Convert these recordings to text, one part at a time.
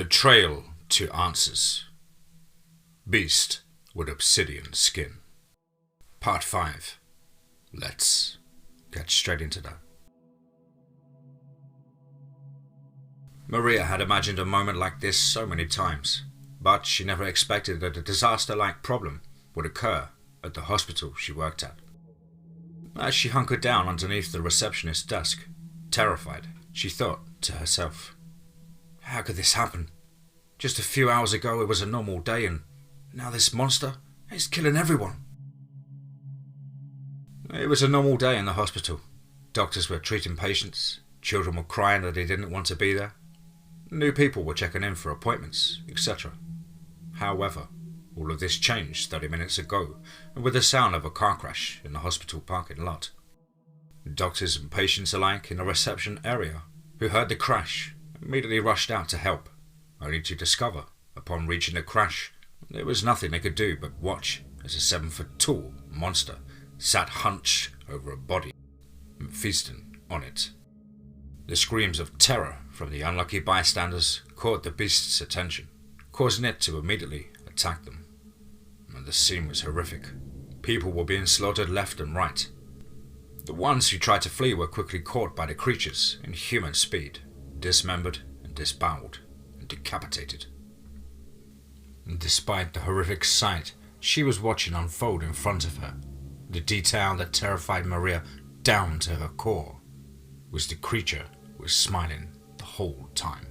The Trail to Answers. Beast with Obsidian Skin. Part 5. Let's get straight into that. Maria had imagined a moment like this so many times, but she never expected that a disaster-like problem would occur at the hospital she worked at. As she hunkered down underneath the receptionist's desk, terrified, she thought to herself, "How could this happen? Just a few hours ago it was a normal day and now this monster is killing everyone." It was a normal day in the hospital. Doctors were treating patients, children were crying that they didn't want to be there, new people were checking in for appointments, etc. However, all of this changed 30 minutes ago with the sound of a car crash in the hospital parking lot. Doctors and patients alike in the reception area who heard the crash immediately rushed out to help, only to discover, upon reaching the crash, there was nothing they could do but watch as a 7-foot-tall monster sat hunched over a body and feasting on it. The screams of terror from the unlucky bystanders caught the beast's attention, causing it to immediately attack them. And the scene was horrific. People were being slaughtered left and right. The ones who tried to flee were quickly caught by the creatures in human speed, dismembered and disboweled and decapitated. And despite the horrific sight she was watching unfold in front of her, the detail that terrified Maria down to her core was the creature was smiling the whole time.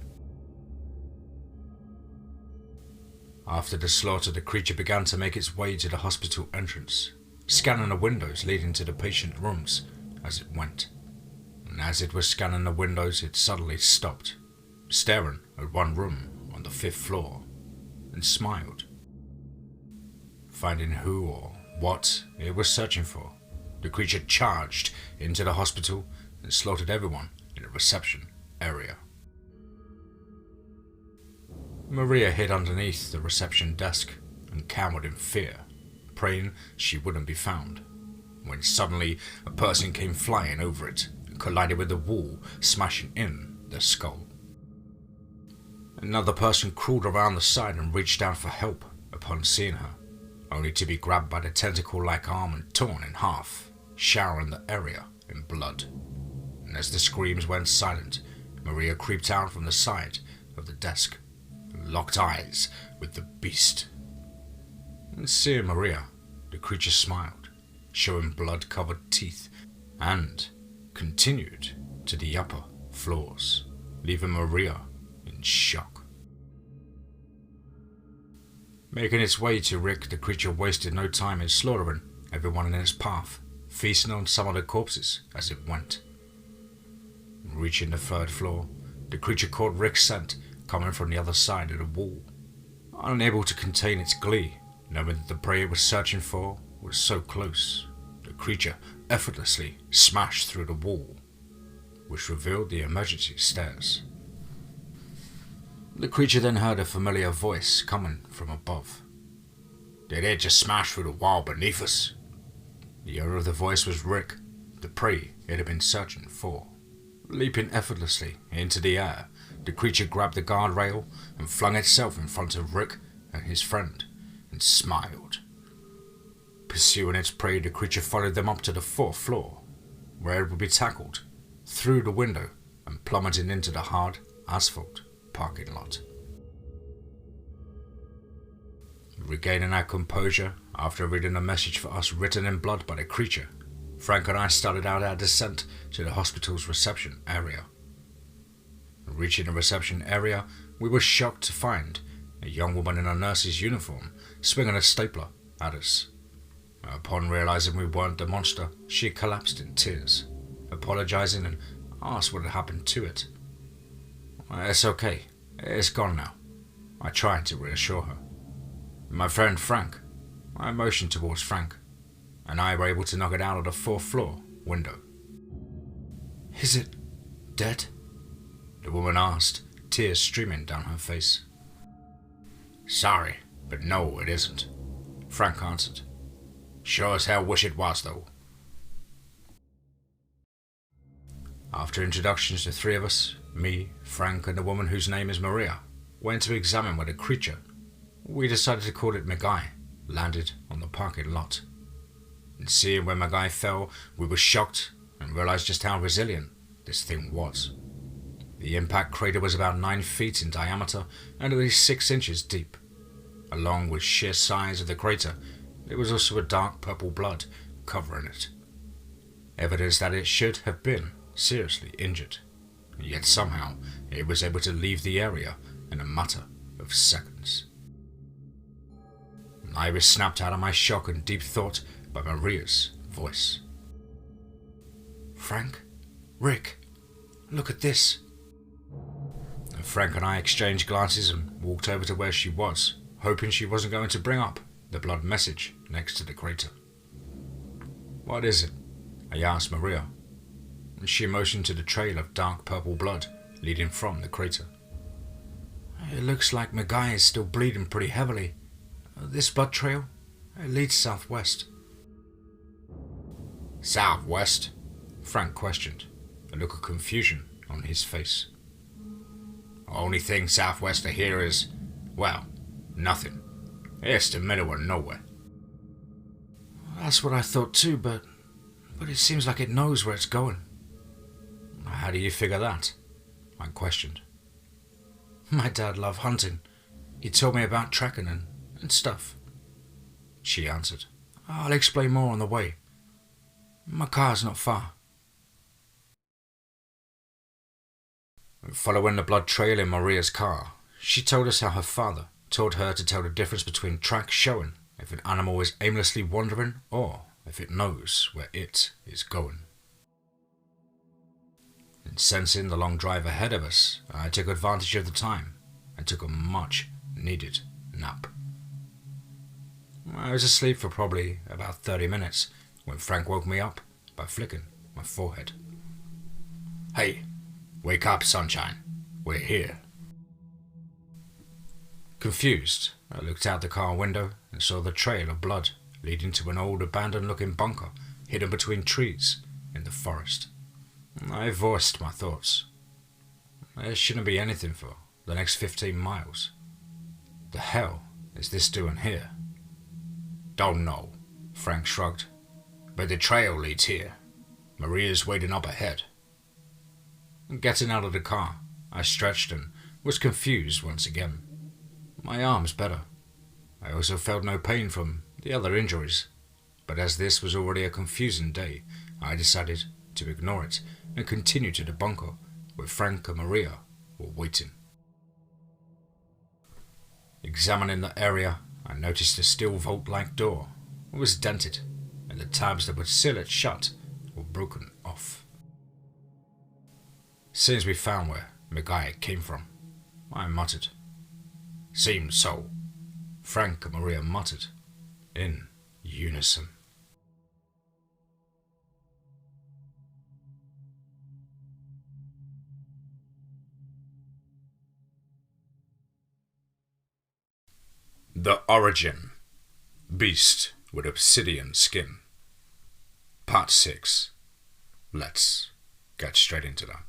After the slaughter, the creature began to make its way to the hospital entrance, scanning the windows leading to the patient rooms as it went. And as it was scanning the windows, it suddenly stopped, staring at one room on the 5th floor, and smiled. Finding who or what it was searching for, the creature charged into the hospital and slaughtered everyone in the reception area. Maria hid underneath the reception desk and cowered in fear, praying she wouldn't be found, when suddenly a person came flying over it and collided with the wall, smashing in the skull. Another person crawled around the side and reached out for help upon seeing her, only to be grabbed by the tentacle-like arm and torn in half, showering the area in blood. And as the screams went silent, Maria creeped out from the side of the desk and locked eyes with the beast. And seeing Maria, the creature smiled, showing blood-covered teeth, and continued to the upper floors, leaving Maria in shock. Making its way to Rick, the creature wasted no time in slaughtering everyone in its path, feasting on some of the corpses as it went. Reaching the 3rd floor, the creature caught Rick's scent coming from the other side of the wall. Unable to contain its glee, knowing that the prey it was searching for was so close, the creature effortlessly smashed through the wall, which revealed the emergency stairs. The creature then heard a familiar voice coming from above. "Did it just smash through the wall beneath us?" The owner of the voice was Rick, the prey it had been searching for. Leaping effortlessly into the air, the creature grabbed the guardrail and flung itself in front of Rick and his friend, and smiled. Pursuing its prey, the creature followed them up to the 4th floor, where it would be tackled through the window and plummeted into the hard asphalt parking lot. Regaining our composure after reading a message for us written in blood by the creature, Frank and I started out our descent to the hospital's reception area. Reaching the reception area, we were shocked to find a young woman in a nurse's uniform swinging a stapler at us. Upon realizing we weren't the monster, she collapsed in tears, apologizing and asked what had happened to it. "It's okay. It's gone now," I tried to reassure her. "My friend Frank," I motioned towards Frank, and I were able to knock it out of the 4th floor window. "Is it dead?" the woman asked, tears streaming down her face. "Sorry, but no, it isn't," Frank answered. "Sure as hell wish it was, though." After introductions to 3 of us, me, Frank, and the woman whose name is Maria, went to examine where the creature, we decided to call it Magai, landed on the parking lot. And seeing where Magai fell, we were shocked and realized just how resilient this thing was. The impact crater was about 9 feet in diameter and at least 6 inches deep. Along with sheer size of the crater, there was also a dark purple blood covering it. Evidence that it should have been seriously injured, yet somehow it was able to leave the area in a matter of seconds. I was snapped out of my shock and deep thought by Maria's voice. "Frank? Rick? Look at this." Frank and I exchanged glances and walked over to where she was, hoping she wasn't going to bring up the blood message next to the crater. "What is it?" I asked Maria, and she motioned to the trail of dark purple blood leading from the crater. "It looks like Magai is still bleeding pretty heavily. This blood trail, it leads southwest." "Southwest?" Frank questioned, a look of confusion on his face. "Only thing southwest of here is, well, nothing. It's the middle of nowhere." "That's what I thought too, but it seems like it knows where it's going." "How do you figure that?" I questioned. "My dad loved hunting. He told me about tracking and stuff," she answered. "I'll explain more on the way. My car's not far." Following the blood trail in Maria's car, she told us how her father told her to tell the difference between tracks showing if an animal is aimlessly wandering or if it knows where it is going. And sensing the long drive ahead of us, I took advantage of the time and took a much needed nap. I was asleep for probably about 30 minutes when Frank woke me up by flicking my forehead. "Hey, wake up, sunshine. We're here." Confused, I looked out the car window and saw the trail of blood leading to an old abandoned-looking bunker hidden between trees in the forest. I voiced my thoughts. There shouldn't be anything for the next 15 miles. The hell is this doing here? "Don't know," Frank shrugged. "But the trail leads here. Maria's waiting up ahead." Getting out of the car, I stretched and was confused once again. My arm's better. I also felt no pain from the other injuries, but as this was already a confusing day, I decided to ignore it and continue to the bunker where Frank and Maria were waiting. Examining the area, I noticed a steel vault-like door was dented, and the tabs that would seal it shut were broken off. Since we found where Magai came from, I muttered. "Seems so," Frank and Maria muttered, in unison. The Origin. Beast with Obsidian Skin. Part 6. Let's get straight into that.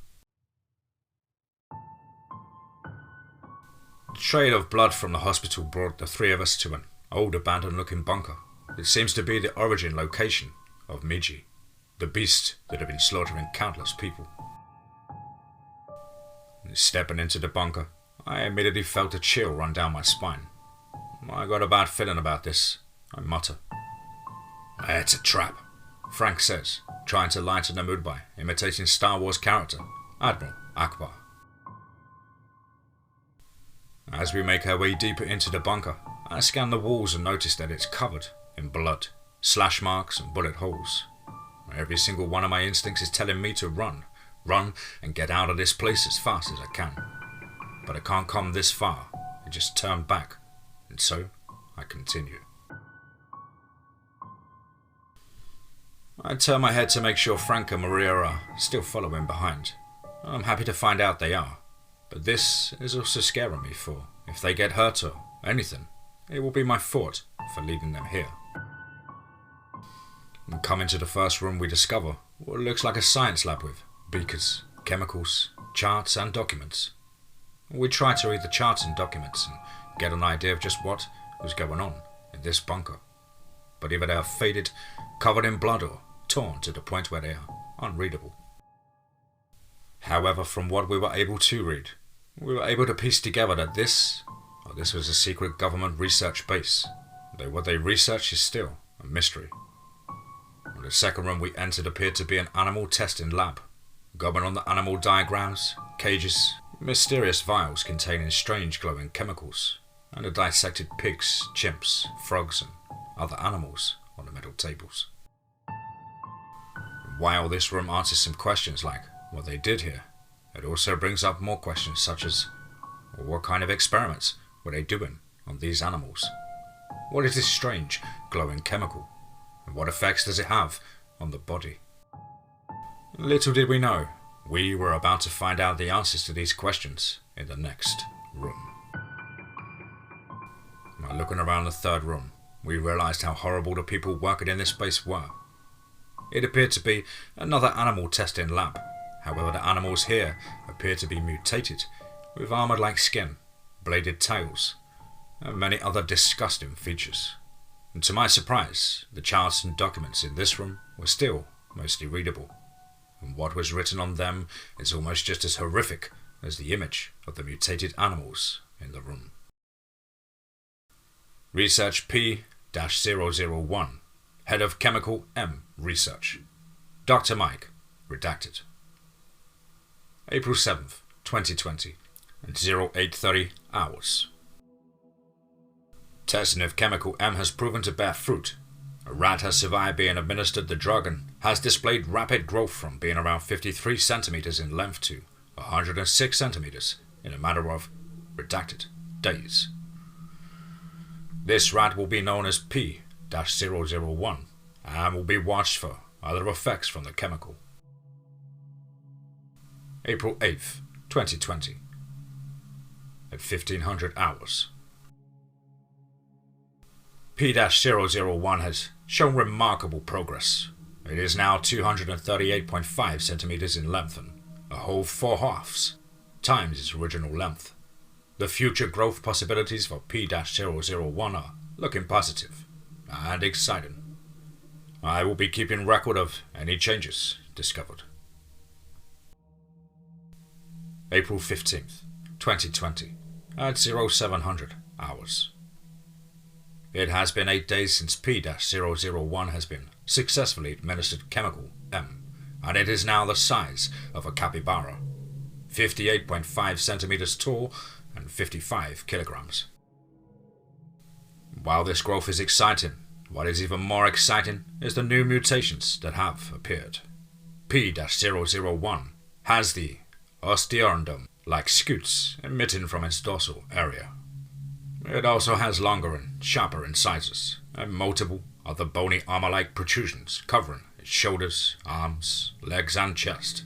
The trail of blood from the hospital brought the three of us to an old abandoned-looking bunker. It seems to be the origin location of Miji, the beast that had been slaughtering countless people. Stepping into the bunker, I immediately felt a chill run down my spine. "I got a bad feeling about this," I mutter. "It's a trap," Frank says, trying to lighten the mood by imitating Star Wars character Admiral Akbar. As we make our way deeper into the bunker, I scan the walls and notice that it's covered in blood, slash marks and bullet holes. Every single one of my instincts is telling me to run and get out of this place as fast as I can. But I can't come this far and just turn back, and so I continue. I turn my head to make sure Frank and Maria are still following behind. I'm happy to find out they are, but this is also scaring me, for if they get hurt or anything, it will be my fault for leaving them here. We come into the first room, we discover what looks like a science lab with beakers, chemicals, charts and documents. We tried to read the charts and documents and get an idea of just what was going on in this bunker. But either they are faded, covered in blood, or torn to the point where they are unreadable. However, from what we were able to read, we were able to piece together that this was a secret government research base, though what they researched is still a mystery. The second room we entered appeared to be an animal testing lab. Going on the animal diagrams, cages, mysterious vials containing strange glowing chemicals, and the dissected pigs, chimps, frogs, and other animals on the metal tables. While this room answers some questions like what they did here, it also brings up more questions such as, what kind of experiments were they doing on these animals? What is this strange glowing chemical? And what effects does it have on the body? Little did we know, we were about to find out the answers to these questions in the next room. Now, looking around the third room, we realized how horrible the people working in this place were. It appeared to be another animal testing lab. However, the animals here appeared to be mutated, with armored-like skin, bladed tails, and many other disgusting features. And to my surprise, the charts and documents in this room were still mostly readable, and what was written on them is almost just as horrific as the image of the mutated animals in the room. Research P-001, Head of Chemical M Research, Dr. Mike, redacted. April 7th, 2020, at 08:30 hours. Testing of Chemical M has proven to bear fruit. A rat has survived being administered the drug and has displayed rapid growth from being around 53 centimeters in length to 106 centimeters in a matter of, redacted, days. This rat will be known as P-001 and will be watched for other effects from the chemical. April 8th, 2020, at 1500 hours. P-001 has shown remarkable progress. It is now 238.5 centimeters in length and a whole 4/2 times its original length. The future growth possibilities for P-001 are looking positive and exciting. I will be keeping record of any changes discovered. April 15th, 2020, at 0700 hours. It has been 8 days since P-001 has been successfully administered chemical M, and it is now the size of a capybara, 58.5 centimeters tall and 55 kilograms. While this growth is exciting, what is even more exciting is the new mutations that have appeared. P-001 has the osteorundum-like scutes emitting from its dorsal area. It also has longer and sharper incisors, and multiple other bony armor-like protrusions covering its shoulders, arms, legs, and chest.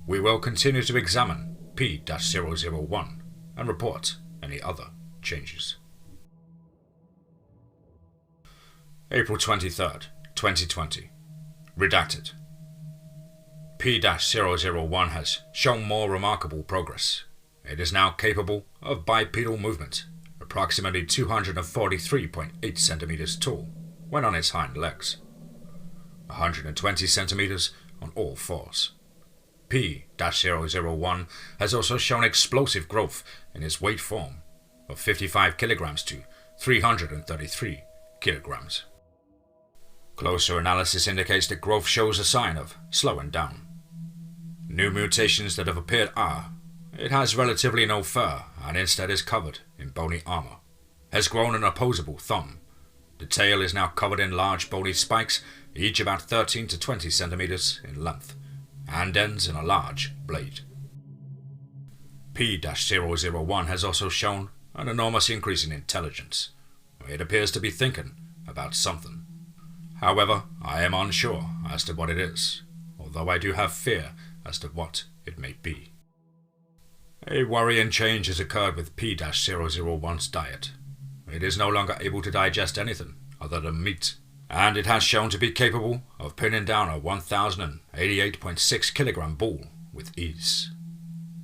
We will continue to examine P-001 and report any other changes. April 23rd, 2020. Redacted. P-001 has shown more remarkable progress. It is now capable of bipedal movement, approximately 243.8 centimeters tall when on its hind legs, 120 centimeters on all fours. P-001 has also shown explosive growth in its weight form of 55 kilograms to 333 kilograms. Closer analysis indicates that growth shows a sign of slowing down. New mutations that have appeared are: it has relatively no fur and instead is covered in bony armor, has grown an opposable thumb. The tail is now covered in large bony spikes, each about 13 to 20 centimeters in length, and ends in a large blade. P-001 has also shown an enormous increase in intelligence. It appears to be thinking about something. However, I am unsure as to what it is, although I do have fear as to what it may be. A worrying change has occurred with P-001's diet. It is no longer able to digest anything other than meat, and it has shown to be capable of pinning down a 1088.6 kilogram bull with ease.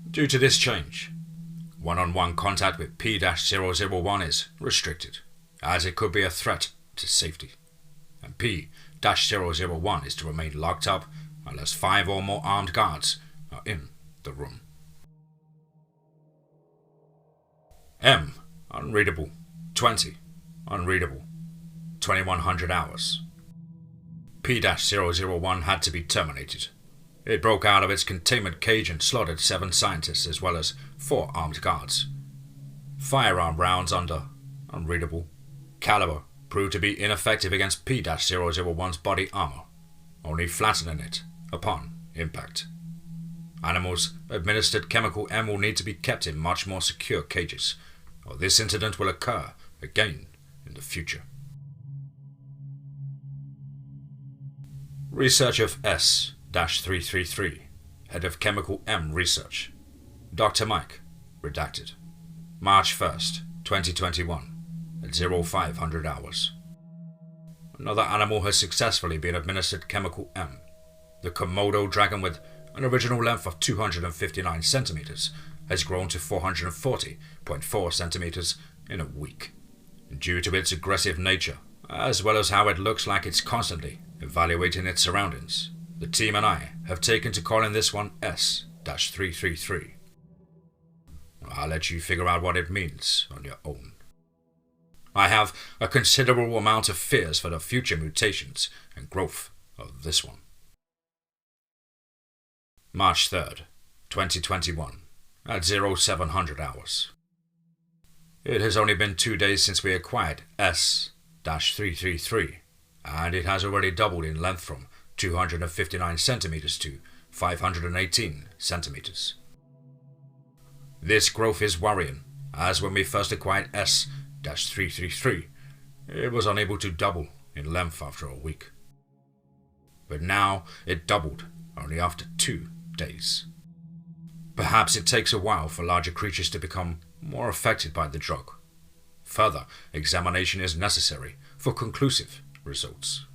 Due to this change, One-on-one contact with P-001 is restricted, as it could be a threat to safety, and P-001 is to remain locked up unless 5 or more armed guards are in the room. M. Unreadable. 20. Unreadable. 2100 hours. P-001 had to be terminated. It broke out of its containment cage and slaughtered 7 scientists as well as 4 armed guards. Firearm rounds under unreadable caliber proved to be ineffective against P-001's body armor, only flattening it upon impact. Animals administered chemical M will need to be kept in much more secure cages, or this incident will occur again in the future. Research of S-333, Head of Chemical M Research, Dr. Mike, redacted, March 1st, 2021, at 0500 hours. Another animal has successfully been administered chemical M. The Komodo dragon, with an original length of 259 centimeters, has grown to 440.4 centimeters in a week. Due to its aggressive nature, as well as how it looks like it's constantly evaluating its surroundings, the team and I have taken to calling this one S-333. I'll let you figure out what it means on your own. I have a considerable amount of fears for the future mutations and growth of this one. March 3rd, 2021, at 0700 hours. It has only been 2 days since we acquired S-333, and it has already doubled in length from 259 centimeters to 518 centimeters. This growth is worrying, as when we first acquired S-333, it was unable to double in length after a week. But now it doubled only after 2 days. Perhaps it takes a while for larger creatures to become more affected by the drug. Further examination is necessary for conclusive results.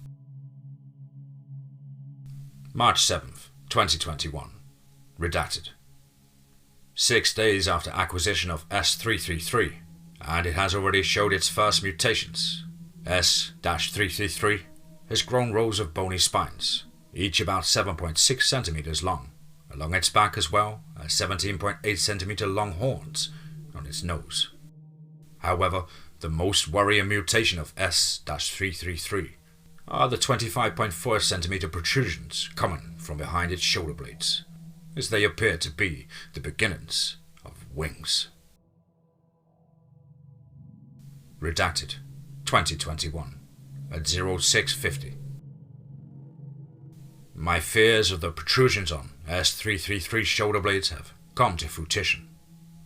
March 7th, 2021. Redacted. 6 days after acquisition of S-333, and it has already showed its first mutations. S-333 has grown rows of bony spines, each about 7.6 centimeters long, along its back, as well as 17.8 centimeter long horns on its nose. However, the most worrying mutation of S-333 are the 25.4 centimeter protrusions coming from behind its shoulder blades, as they appear to be the beginnings of wings. Redacted, 2021, at 0650. My fears of the protrusions on S-333 shoulder blades have come to fruition.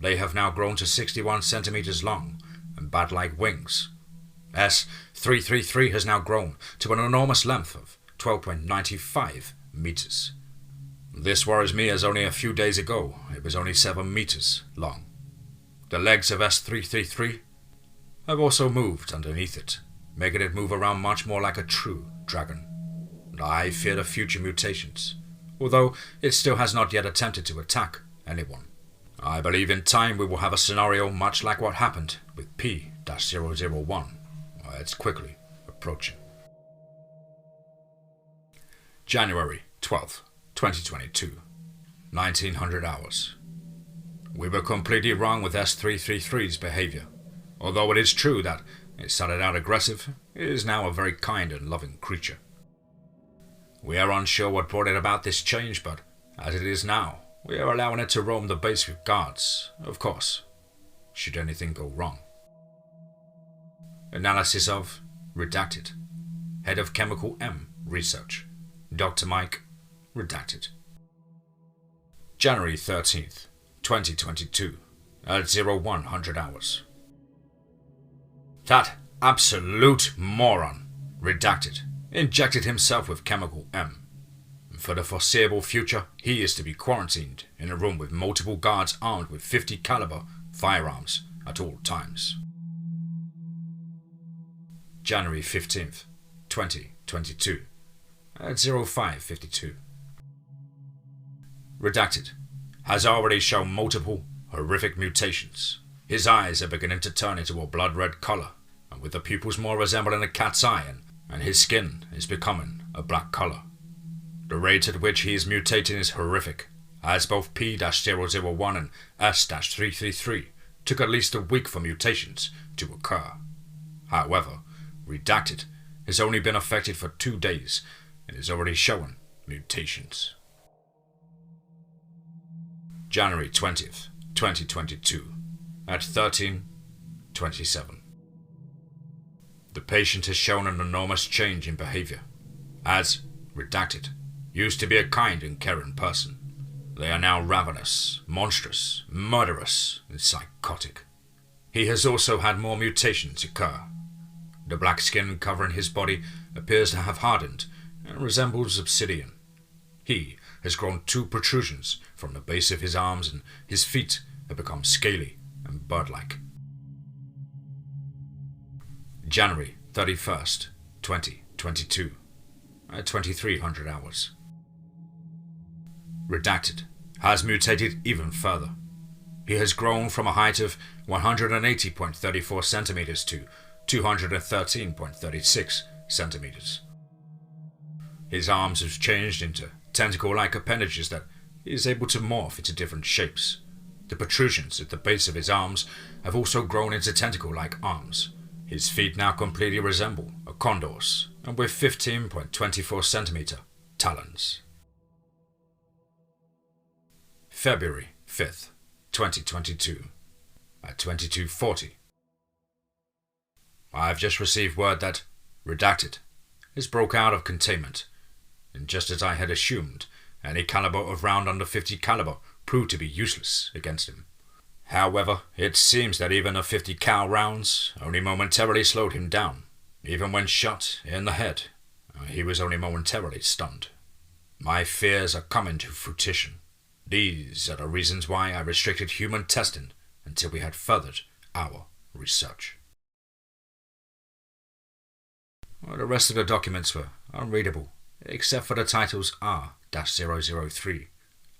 They have now grown to 61 centimeters long and bat-like wings. S-333 has now grown to an enormous length of 12.95 meters. This worries me, as only a few days ago it was only 7 meters long. The legs of S-333 have also moved underneath it, making it move around much more like a true dragon. And I fear the future mutations, although it still has not yet attempted to attack anyone. I believe in time we will have a scenario much like what happened with P-001, where it's quickly approaching. January 12th, 2022, 1900 hours. We were completely wrong with S-333's behavior. Although it is true that it started out aggressive, it is now a very kind and loving creature. We are unsure what brought it about this change, but as it is now, we are allowing it to roam the base with guards, of course, should anything go wrong. Analysis of redacted. Head of Chemical M Research, Dr. Mike, redacted. January 13th, 2022, at 0100 hours. That absolute moron, redacted, injected himself with chemical M. For the foreseeable future, he is to be quarantined in a room with multiple guards armed with 50 caliber firearms at all times. January 15th, 2022, at 0552. Redacted, has already shown multiple horrific mutations. His eyes are beginning to turn into a blood-red colour, and with the pupils more resembling a cat's eye, and his skin is becoming a black colour. The rate at which he is mutating is horrific, as both P-001 and S-333 took at least a week for mutations to occur. However, Redacted has only been affected for 2 days and is already showing mutations. January 20th, 2022, at 13:27. The patient has shown an enormous change in behaviour, as Redacted used to be a kind and caring person. They are now ravenous, monstrous, murderous, and psychotic. He has also had more mutations occur. The black skin covering his body appears to have hardened and resembles Obsidian. He has grown 2 protrusions from the base of his arms, and his feet have become scaly and bird-like. January 31st, 2022, at 2300 hours. Redacted has mutated even further. He has grown from a height of 180.34 centimeters to 213.36 centimeters. His arms have changed into tentacle-like appendages that he is able to morph into different shapes. The protrusions at the base of his arms have also grown into tentacle-like arms. His feet now completely resemble a condor's, and with 15.24 centimeter talons. February 5th, 2022, at 22:40. I have just received word that Redacted has broke out of containment, and just as I had assumed, any caliber of round under 50 caliber proved to be useless against him. However, it seems that even the 50 cal rounds only momentarily slowed him down. Even when shot in the head, he was only momentarily stunned. My fears are coming to fruition. These are the reasons why I restricted human testing until we had furthered our research. Well, the rest of the documents were unreadable, except for the titles R-003,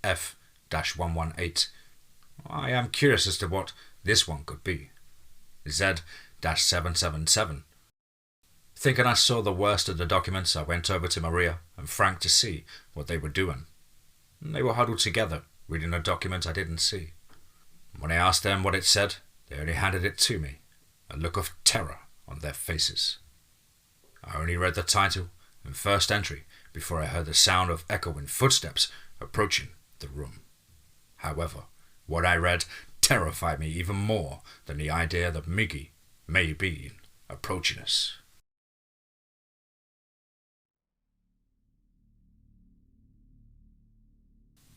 F-118. I am curious as to what this one could be. Z-777. Thinking I saw the worst of the documents, I went over to Maria and Frank to see what they were doing. They were huddled together, reading a document I didn't see. When I asked them what it said, they only handed it to me, a look of terror on their faces. I only read the title and first entry before I heard the sound of echoing footsteps approaching the room. However, what I read terrified me even more than the idea that Miggy may be approaching us.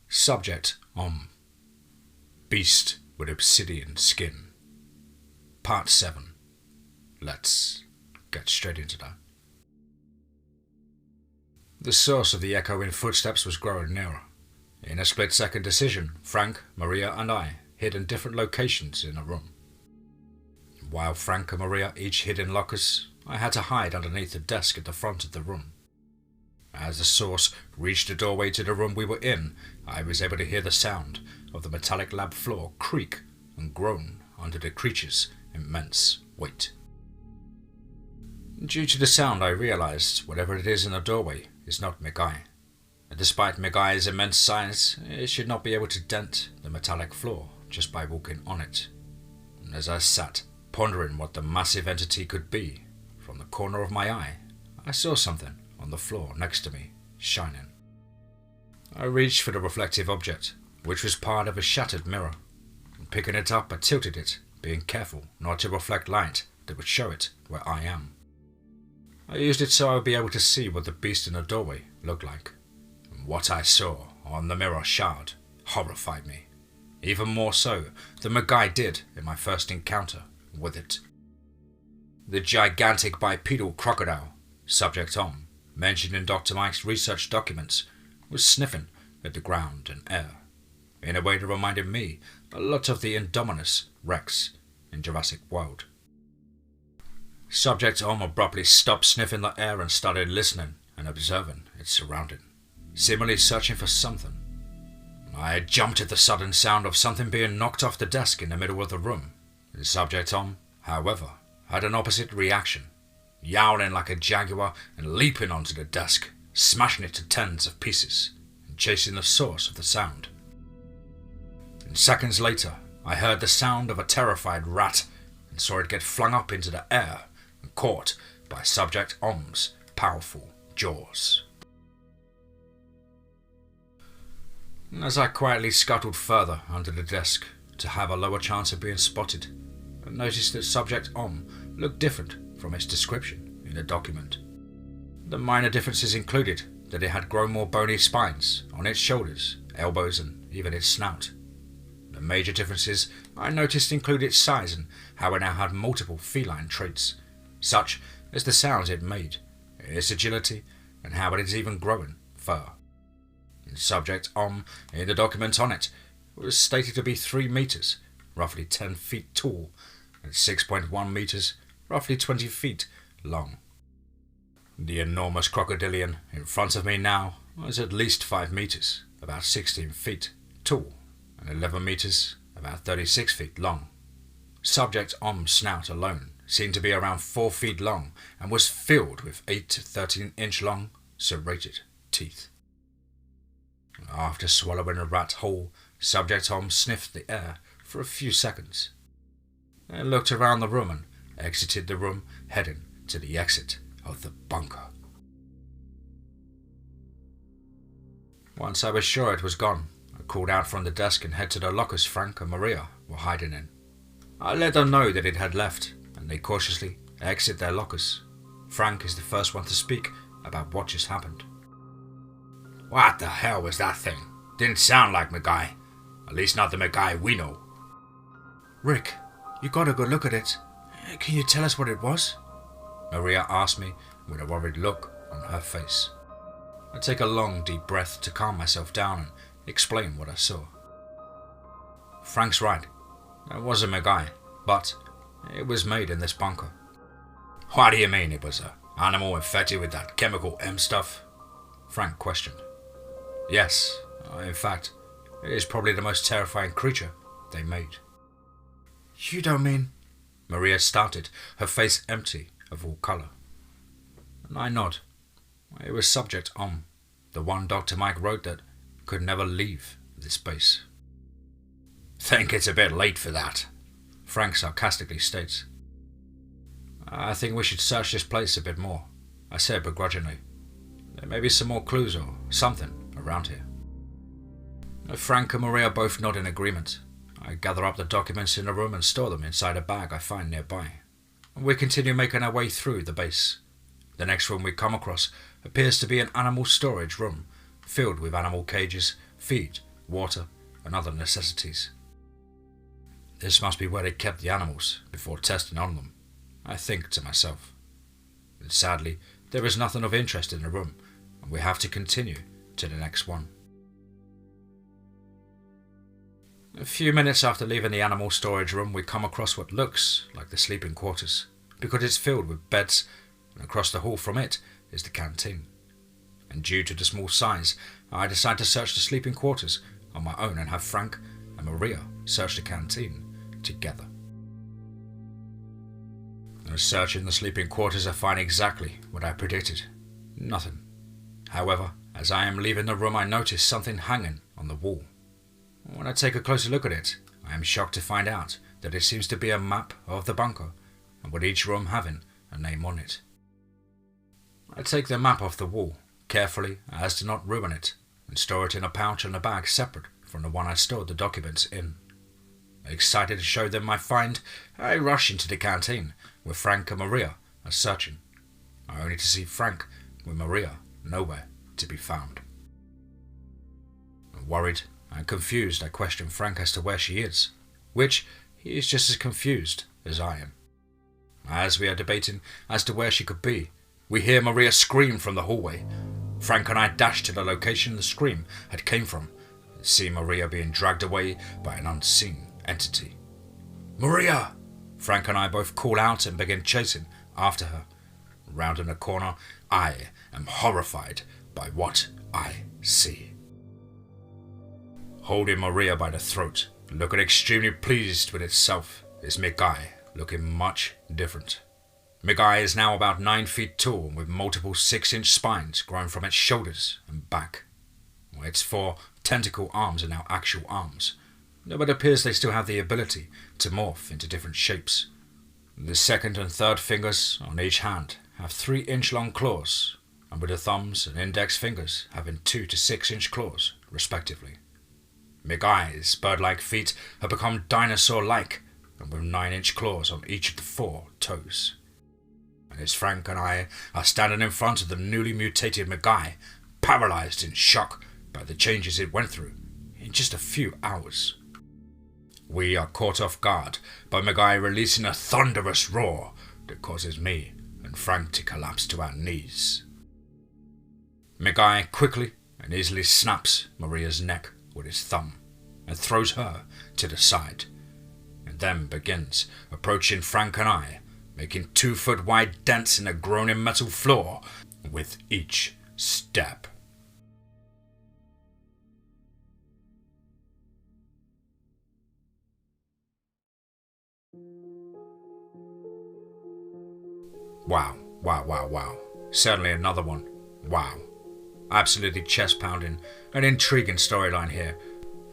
Subject Beast with Obsidian Skin. Part 7. Let's get straight into that. The source of the echoing footsteps was growing nearer. In a split-second decision, Frank, Maria and I hid in different locations in a room. While Frank and Maria each hid in lockers, I had to hide underneath the desk at the front of the room. As the source reached the doorway to the room we were in, I was able to hear the sound of the metallic lab floor creak and groan under the creature's immense weight. Due to the sound, I realized whatever it is in the doorway is not Miggy. Despite Miggy's immense size, it should not be able to dent the metallic floor just by walking on it. And as I sat, pondering what the massive entity could be, from the corner of my eye, I saw something on the floor next to me, shining. I reached for the reflective object, which was part of a shattered mirror. And picking it up, I tilted it, being careful not to reflect light that would show it where I am. I used it so I would be able to see what the beast in the doorway looked like. And what I saw on the mirror shard horrified me, even more so than Miggy did in my first encounter with it. The gigantic bipedal crocodile, subject mentioned in Dr. Mike's research documents, was sniffing at the ground and air, in a way that reminded me a lot of the Indominus Rex in Jurassic World. Subject abruptly stopped sniffing the air and started listening and observing its surrounding, seemingly searching for something. I jumped at the sudden sound of something being knocked off the desk in the middle of the room. The subject however, had an opposite reaction, yowling like a jaguar and leaping onto the desk, smashing it to tens of pieces, and chasing the source of the sound. And seconds later, I heard the sound of a terrified rat and saw it get flung up into the air and caught by Subject Om's powerful jaws. As I quietly scuttled further under the desk to have a lower chance of being spotted, I noticed that Subject looked different from its description in the document. The minor differences included that it had grown more bony spines on its shoulders, elbows, and even its snout. The major differences I noticed include its size and how it now had multiple feline traits, such as the sounds it made, its agility, and how it is even growing fur. And Subject in the document on it was stated to be 3 meters, roughly 10 feet tall, and 6.1 meters, roughly 20 feet long. The enormous crocodilian in front of me now was at least 5 meters, about 16 feet tall, and 11 meters, about 36 feet long. Subject snout alone seemed to be around 4 feet long and was filled with 8 to 13-inch long serrated teeth. After swallowing a rat whole, Subject sniffed the air for a few seconds, then looked around the room and exited the room, heading to the exit of the bunker. Once I was sure it was gone, I crawled out from the desk and headed to the lockers Frank and Maria were hiding in. I let them know that it had left, and they cautiously exit their lockers. Frank is the first one to speak about what just happened. What the hell was that thing? Didn't sound like Mackay. At least not the Mackay we know. Rick, you got a good look at it. Can you tell us what it was? Maria asked me with a worried look on her face. I take a long, deep breath to calm myself down and explain what I saw. Frank's right. It wasn't Mackay, but it was made in this bunker. What do you mean it was an animal infected with that chemical M stuff? Frank questioned. Yes, in fact, it is probably the most terrifying creature they made. You don't mean... Maria started, her face empty of all colour. And I nod. It was Subject the one Dr. Mike wrote that could never leave this base. Think it's a bit late for that, Frank sarcastically states. I think we should search this place a bit more, I said begrudgingly. There may be some more clues or something around here. Frank and Maria both nod in agreement. I gather up the documents in the room and store them inside a bag I find nearby. We continue making our way through the base. The next room we come across appears to be an animal storage room, filled with animal cages, feed, water, and other necessities. This must be where they kept the animals before testing on them, I think to myself. But sadly, there is nothing of interest in the room, and we have to continue to the next one. A few minutes after leaving the animal storage room, we come across what looks like the sleeping quarters, because it's filled with beds, and across the hall from it is the canteen. And due to the small size, I decide to search the sleeping quarters on my own and have Frank and Maria search the canteen together. As searching the sleeping quarters, I find exactly what I predicted. Nothing. However, as I am leaving the room, I notice something hanging on the wall. When I take a closer look at it, I am shocked to find out that it seems to be a map of the bunker, and with each room having a name on it. I take the map off the wall, carefully as to not ruin it, and store it in a pouch and a bag separate from the one I stored the documents in. Excited to show them my find, I rush into the canteen, where Frank and Maria are searching, only to see Frank with Maria nowhere to be found. Worried and confused, I question Frank as to where she is, which he is just as confused as I am. As we are debating as to where she could be, we hear Maria scream from the hallway. Frank and I dash to the location the scream had came from, and see Maria being dragged away by an unseen entity. "Maria!" Frank and I both call out and begin chasing after her. Rounding a corner, I am horrified by what I see. holding Maria by the throat, looking extremely pleased with itself, is Migai, looking much different. Migai is now about 9 feet tall with multiple 6-inch spines growing from its shoulders and back. Its 4 tentacle arms are now actual arms, though it appears they still have the ability to morph into different shapes. The second and third fingers on each hand have 3-inch long claws, and with the thumbs and index fingers having 2 to 6-inch claws, respectively. Migai's bird-like feet have become dinosaur-like, and with 9-inch claws on each of the 4 toes. And as Frank and I are standing in front of the newly mutated Migai, paralyzed in shock by the changes it went through in just a few hours. We are caught off guard by Migai releasing a thunderous roar that causes me and Frank to collapse to our knees. Migai quickly and easily snaps Maria's neck with his thumb and throws her to the side, and then begins approaching Frank and I, making 2-foot wide dents in the groaning metal floor with each step. Wow. Certainly another one. Wow. Absolutely chest-pounding and intriguing storyline here.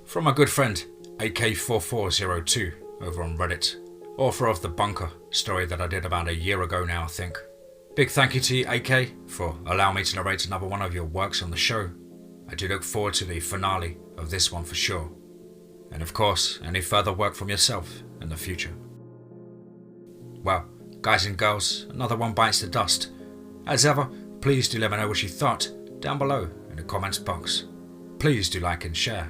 From my good friend, Ak4402, over on Reddit. Author of the Bunker story that I did about a year ago now, I think. Big thank you to you, AK, for allowing me to narrate another one of your works on the show. I do look forward to the finale of this one for sure. And of course, any further work from yourself in the future. Well, guys and girls, another one bites the dust. As ever, please do let me know what you thought down below in the comments box. Please do like and share.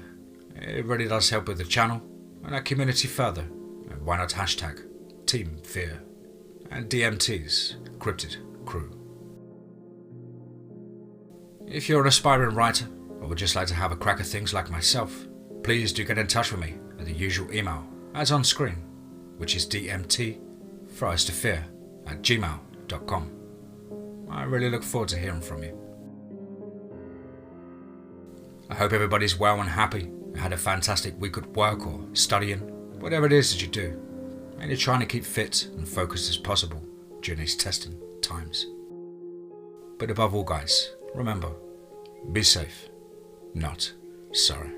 It really does help with the channel and our community further. And why not hashtag TeamFEAR and DMT's Cryptid Crew. If you're an aspiring writer or would just like to have a crack at things like myself, please do get in touch with me at the usual email as on screen, which is dmtfriestofear@gmail.com. I really look forward to hearing from you. I hope everybody's well and happy and had a fantastic week at work or studying, whatever it is that you do, and you're trying to keep fit and focused as possible during these testing times. But above all, guys, remember, be safe, not sorry.